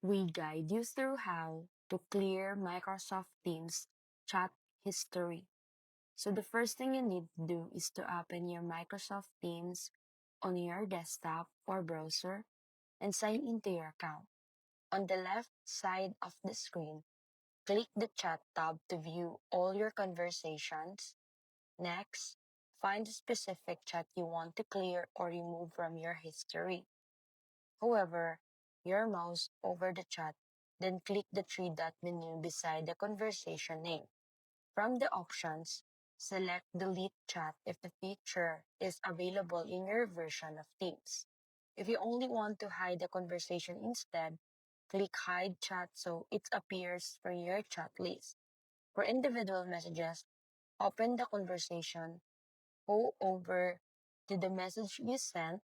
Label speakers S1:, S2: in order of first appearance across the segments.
S1: We guide you through how to clear Microsoft Teams chat history. So the first thing you need to do is to open your Microsoft Teams on your desktop or browser and sign into your account. On the left side of the screen, click the Chat tab to view all your conversations. Next, find the specific chat you want to clear or remove from your history. However, your mouse over the chat, then click the three-dot menu beside the conversation name. From the options, select Delete Chat if the feature is available in your version of Teams. If you only want to hide the conversation instead, click Hide Chat so it appears from your chat list. For individual messages, open the conversation, go over to the message you sent,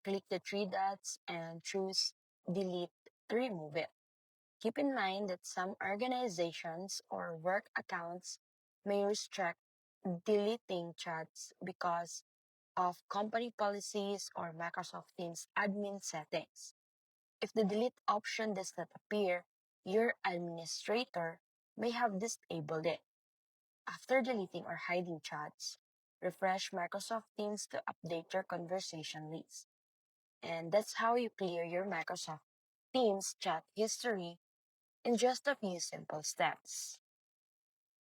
S1: click the three dots, and choose Delete to remove it. Keep in mind that some organizations or work accounts may restrict deleting chats because of company policies or Microsoft Teams admin settings. If the delete option does not appear, your administrator may have disabled it. After deleting or hiding chats, refresh Microsoft Teams to update your conversation list. And that's how you clear your Microsoft Teams chat history in just a few simple steps.